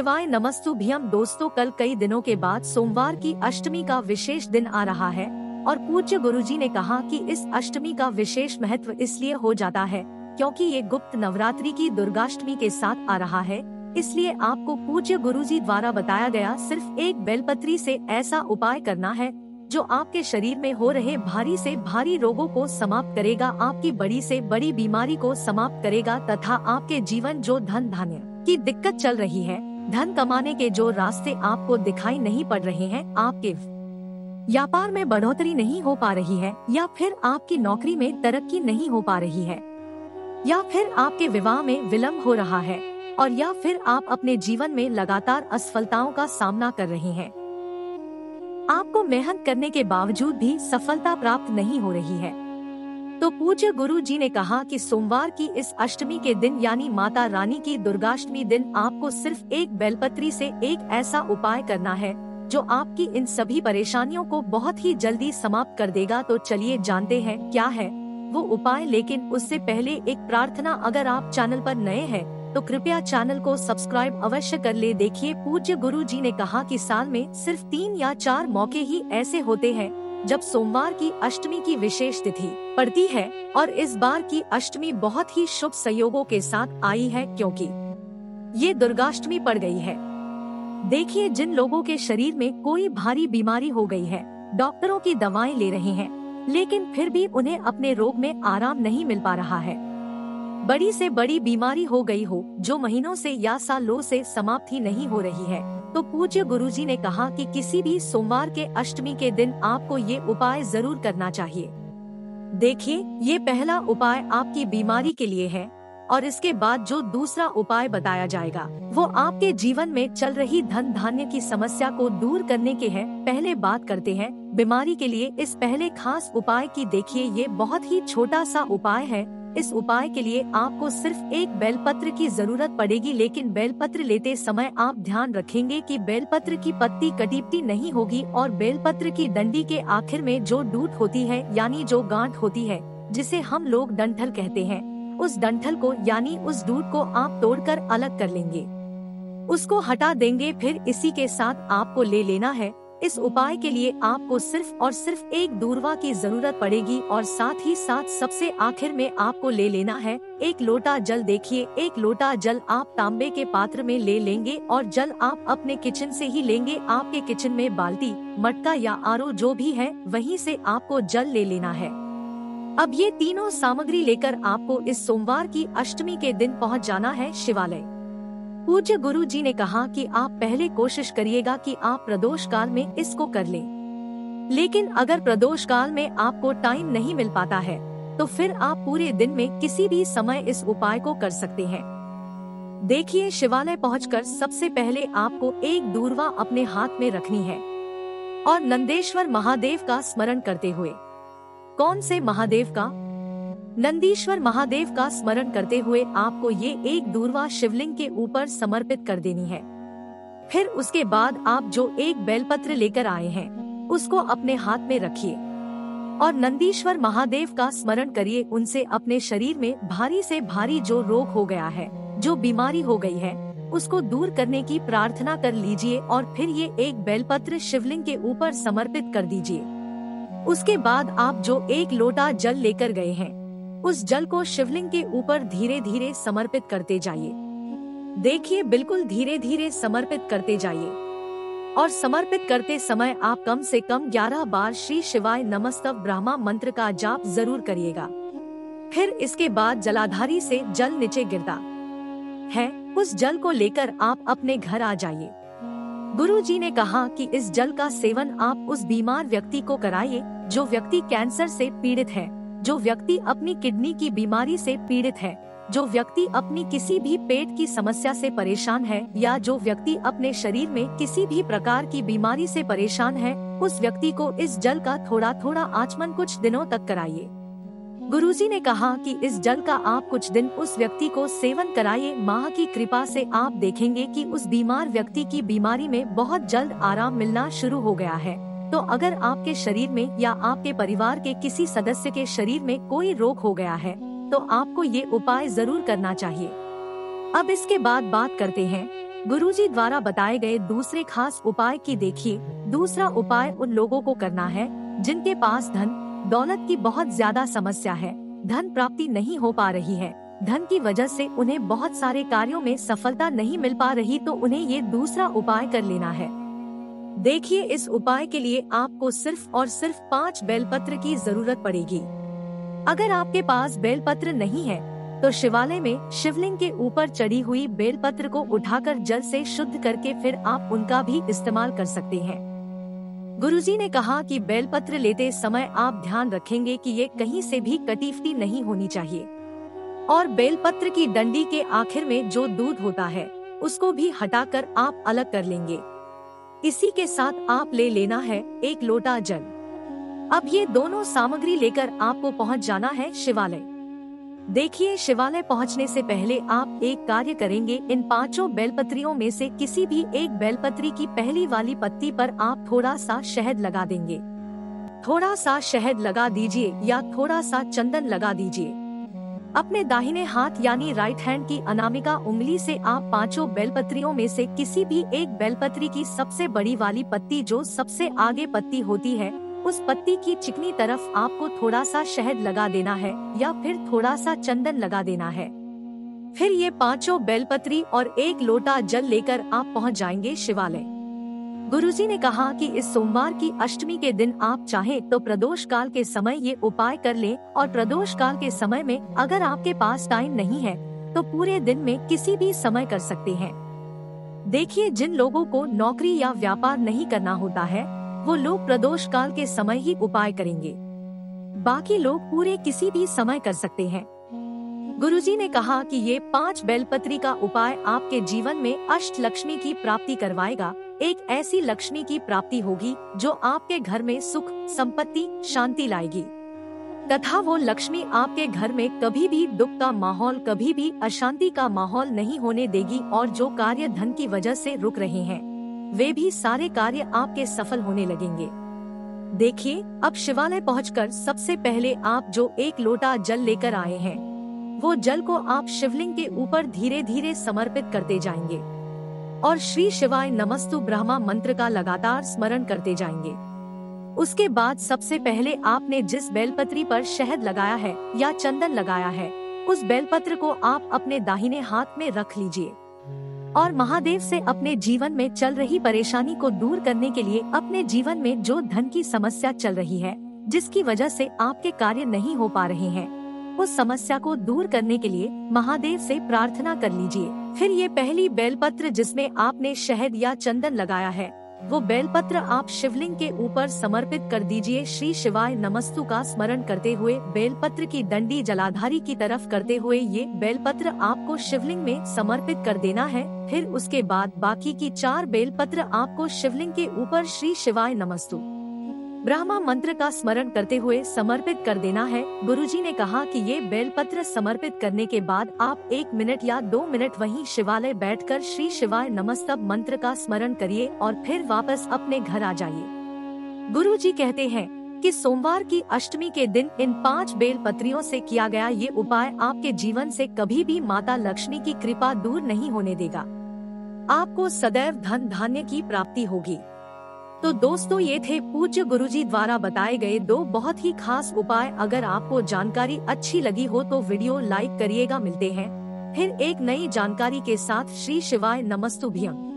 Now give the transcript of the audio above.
शिवाय नमस्तुभ्यम। दोस्तों, कल कई दिनों के बाद सोमवार की अष्टमी का विशेष दिन आ रहा है और पूज्य गुरुजी ने कहा कि इस अष्टमी का विशेष महत्व इसलिए हो जाता है क्योंकि ये गुप्त नवरात्रि की दुर्गाष्टमी के साथ आ रहा है। इसलिए आपको पूज्य गुरुजी द्वारा बताया गया सिर्फ एक बेलपत्री से ऐसा उपाय करना है जो आपके शरीर में हो रहे भारी से भारी रोगों को समाप्त करेगा, आपकी बड़ी से बड़ी बीमारी को समाप्त करेगा तथा आपके जीवन जो धन धान्य की दिक्कत चल रही है, धन कमाने के जो रास्ते आपको दिखाई नहीं पड़ रहे हैं, आपके व्यापार में बढ़ोतरी नहीं हो पा रही है, या फिर आपकी नौकरी में तरक्की नहीं हो पा रही है, या फिर आपके विवाह में विलंब हो रहा है, और या फिर आप अपने जीवन में लगातार असफलताओं का सामना कर रहे हैं। आपको मेहनत करने के बावजूद भी सफलता प्राप्त नहीं हो रही है। तो पूज्य गुरु जी ने कहा कि सोमवार की इस अष्टमी के दिन यानी माता रानी की दुर्गाष्टमी दिन आपको सिर्फ एक बेलपत्री से एक ऐसा उपाय करना है जो आपकी इन सभी परेशानियों को बहुत ही जल्दी समाप्त कर देगा। तो चलिए जानते हैं क्या है वो उपाय, लेकिन उससे पहले एक प्रार्थना, अगर आप चैनल पर नए हैं तो कृपया चैनल को सब्सक्राइब अवश्य कर ले। देखिए, पूज्य गुरु जी ने कहा कि साल में सिर्फ 3 या 4 मौके ही ऐसे होते हैं जब सोमवार की अष्टमी की विशेष तिथि पड़ती है, और इस बार की अष्टमी बहुत ही शुभ संयोगों के साथ आई है क्योंकि ये दुर्गाष्टमी पड़ गई है। देखिए, जिन लोगों के शरीर में कोई भारी बीमारी हो गई है, डॉक्टरों की दवाएं ले रहे हैं, लेकिन फिर भी उन्हें अपने रोग में आराम नहीं मिल पा रहा है, बड़ी से बड़ी बीमारी हो गई हो जो महीनों से या सालों से समाप्त ही नहीं हो रही है, तो पूज्य गुरुजी ने कहा कि किसी भी सोमवार के अष्टमी के दिन आपको ये उपाय जरूर करना चाहिए। देखिए, ये पहला उपाय आपकी बीमारी के लिए है और इसके बाद जो दूसरा उपाय बताया जाएगा वो आपके जीवन में चल रही धन धान्य की समस्या को दूर करने के है। पहले बात करते हैं बीमारी के लिए इस पहले खास उपाय की। देखिए, ये बहुत ही छोटा सा उपाय है। इस उपाय के लिए आपको सिर्फ एक बेलपत्र की जरूरत पड़ेगी, लेकिन बेलपत्र लेते समय आप ध्यान रखेंगे कि बेलपत्र की पत्ती कटीपटी नहीं होगी और बेलपत्र की डंडी के आखिर में जो डूट होती है यानी जो गांठ होती है, जिसे हम लोग डंठल कहते हैं, उस डंठल को यानी उस डूट को आप तोड़कर अलग कर लेंगे, उसको हटा देंगे। फिर इसी के साथ आपको ले लेना है। इस उपाय के लिए आपको सिर्फ और सिर्फ एक दूर्वा की जरूरत पड़ेगी और साथ ही साथ सबसे आखिर में आपको ले लेना है एक लोटा जल। देखिए, एक लोटा जल आप तांबे के पात्र में ले लेंगे और जल आप अपने किचन से ही लेंगे। आपके किचन में बाल्टी, मटका या आरओ जो भी है वहीं से आपको जल ले लेना है। अब ये तीनों सामग्री लेकर आपको इस सोमवार की अष्टमी के दिन पहुँच जाना है शिवालय। पूज्य गुरु जी ने कहा कि आप पहले कोशिश करिएगा कि आप प्रदोष काल में इसको कर लें, लेकिन अगर प्रदोष काल में आपको टाइम नहीं मिल पाता है तो फिर आप पूरे दिन में किसी भी समय इस उपाय को कर सकते हैं। देखिए, शिवालय पहुंचकर सबसे पहले आपको एक दूर्वा अपने हाथ में रखनी है और नंदेश्वर महादेव का स्मरण करते हुए, कौन से महादेव का? नंदीश्वर महादेव का स्मरण करते हुए आपको ये एक दूर्वा शिवलिंग के ऊपर समर्पित कर देनी है। फिर उसके बाद आप जो एक बेलपत्र लेकर आए हैं उसको अपने हाथ में रखिए और नंदीश्वर महादेव का स्मरण करिए। उनसे अपने शरीर में भारी से भारी जो रोग हो गया है, जो बीमारी हो गई है, उसको दूर करने की प्रार्थना कर लीजिए और फिर ये एक बेलपत्र शिवलिंग के ऊपर समर्पित कर दीजिए। उसके बाद आप जो एक लोटा जल लेकर गए हैं उस जल को शिवलिंग के ऊपर धीरे धीरे समर्पित करते जाइए। देखिए, बिल्कुल धीरे धीरे समर्पित करते जाइए और समर्पित करते समय आप कम से कम 11 बार श्री शिवाय नमस्तव ब्रह्मा मंत्र का जाप जरूर करिएगा। फिर इसके बाद जलाधारी से जल नीचे गिरता है, उस जल को लेकर आप अपने घर आ जाइए। गुरु जी ने कहा कि इस जल का सेवन आप उस बीमार व्यक्ति को कराइए जो व्यक्ति कैंसर से पीड़ित है, जो व्यक्ति अपनी किडनी की बीमारी से पीड़ित है, जो व्यक्ति अपनी किसी भी पेट की समस्या से परेशान है, या जो व्यक्ति अपने शरीर में किसी भी प्रकार की बीमारी से परेशान है, उस व्यक्ति को इस जल का थोड़ा थोड़ा आचमन कुछ दिनों तक कराइए। गुरुजी ने कहा कि इस जल का आप कुछ दिन उस व्यक्ति को सेवन कराइए। माँ की कृपा से आप देखेंगे कि उस बीमार व्यक्ति की बीमारी में बहुत जल्द आराम मिलना शुरू हो गया है। तो अगर आपके शरीर में या आपके परिवार के किसी सदस्य के शरीर में कोई रोग हो गया है तो आपको ये उपाय जरूर करना चाहिए। अब इसके बाद बात करते हैं गुरुजी द्वारा बताए गए दूसरे खास उपाय की देखिए। दूसरा उपाय उन लोगों को करना है जिनके पास धन दौलत की बहुत ज्यादा समस्या है, धन प्राप्ति नहीं हो पा रही है, धन की वजह से उन्हें बहुत सारे कार्यों में सफलता नहीं मिल पा रही, तो उन्हें ये दूसरा उपाय कर लेना है। देखिए, इस उपाय के लिए आपको सिर्फ और सिर्फ 5 बेलपत्र की जरूरत पड़ेगी। अगर आपके पास बेलपत्र नहीं है तो शिवालय में शिवलिंग के ऊपर चढ़ी हुई बेलपत्र को उठाकर जल से शुद्ध करके फिर आप उनका भी इस्तेमाल कर सकते हैं। गुरुजी ने कहा कि बेलपत्र लेते समय आप ध्यान रखेंगे कि ये कहीं से भी कटी-फटी नहीं होनी चाहिए और बेलपत्र की डंडी के आखिर में जो दूध होता है उसको भी हटाकर आप अलग कर लेंगे। इसी के साथ आप ले लेना है 1 लोटा जल। अब ये दोनों सामग्री लेकर आपको पहुंच जाना है शिवालय। देखिए, शिवालय पहुंचने से पहले आप एक कार्य करेंगे। इन 5 बेलपत्रियों में से किसी भी एक बेलपत्री की पहली वाली पत्ती पर आप थोड़ा सा शहद लगा देंगे। थोड़ा सा शहद लगा दीजिए या थोड़ा सा चंदन लगा दीजिए। अपने दाहिने हाथ यानी राइट हैंड की अनामिका उंगली से आप 5 बेलपत्रियों में से किसी भी एक बेलपत्री की सबसे बड़ी वाली पत्ती, जो सबसे आगे पत्ती होती है, उस पत्ती की चिकनी तरफ आपको थोड़ा सा शहद लगा देना है या फिर थोड़ा सा चंदन लगा देना है। फिर ये 5 बेलपत्री और 1 लोटा जल लेकर आप पहुंच जाएंगे शिवालय। गुरुजी ने कहा कि इस सोमवार की अष्टमी के दिन आप चाहें तो प्रदोष काल के समय ये उपाय कर लें, और प्रदोष काल के समय में अगर आपके पास टाइम नहीं है तो पूरे दिन में किसी भी समय कर सकते हैं। देखिए, जिन लोगों को नौकरी या व्यापार नहीं करना होता है वो लोग प्रदोष काल के समय ही उपाय करेंगे, बाकी लोग पूरे किसी भी समय कर सकते हैं। गुरुजी ने कहा कि ये 5 बेलपत्री का उपाय आपके जीवन में अष्ट लक्ष्मी की प्राप्ति करवाएगा। एक ऐसी लक्ष्मी की प्राप्ति होगी जो आपके घर में सुख, संपत्ति, शांति लाएगी तथा वो लक्ष्मी आपके घर में कभी भी दुख का माहौल, कभी भी अशांति का माहौल नहीं होने देगी, और जो कार्य धन की वजह से रुक रहे हैं वे भी सारे कार्य आपके सफल होने लगेंगे। देखिए, अब शिवालय पहुंचकर सबसे पहले आप जो 1 लोटा जल लेकर आए हैं वो जल को आप शिवलिंग के ऊपर धीरे धीरे समर्पित करते जाएंगे और श्री शिवाय नमस्तु ब्रह्मा मंत्र का लगातार स्मरण करते जाएंगे। उसके बाद सबसे पहले आपने जिस बेलपत्री पर शहद लगाया है या चंदन लगाया है उस बेलपत्र को आप अपने दाहिने हाथ में रख लीजिए और महादेव से अपने जीवन में चल रही परेशानी को दूर करने के लिए, अपने जीवन में जो धन की समस्या चल रही है जिसकी वजह से आपके कार्य नहीं हो पा रहे हैं, उस समस्या को दूर करने के लिए महादेव से प्रार्थना कर लीजिए। फिर ये पहली बेलपत्र जिसमें आपने शहद या चंदन लगाया है वो बेलपत्र आप शिवलिंग के ऊपर समर्पित कर दीजिए। श्री शिवाय नमस्तु का स्मरण करते हुए बेलपत्र की डंडी जलाधारी की तरफ करते हुए ये बेलपत्र आपको शिवलिंग में समर्पित कर देना है। फिर उसके बाद बाकी की 4 बेलपत्र आपको शिवलिंग के ऊपर श्री शिवाय नमस्तु ब्रह्मा मंत्र का स्मरण करते हुए समर्पित कर देना है। गुरुजी ने कहा कि ये बेलपत्र समर्पित करने के बाद आप 1 मिनट या 2 मिनट वहीं शिवालय बैठकर श्री शिवाय नमस्तु मंत्र का स्मरण करिए और फिर वापस अपने घर आ जाइए। गुरुजी कहते हैं कि सोमवार की अष्टमी के दिन इन 5 बेलपत्रियों से किया गया ये उपाय आपके जीवन से कभी भी माता लक्ष्मी की कृपा दूर नहीं होने देगा। आपको सदैव धन धान्य की प्राप्ति होगी। तो दोस्तों, ये थे पूज्य गुरुजी द्वारा बताए गए 2 बहुत ही खास उपाय। अगर आपको जानकारी अच्छी लगी हो तो वीडियो लाइक करिएगा। मिलते हैं फिर एक नई जानकारी के साथ। श्री शिवाय नमस्तुभ्यम।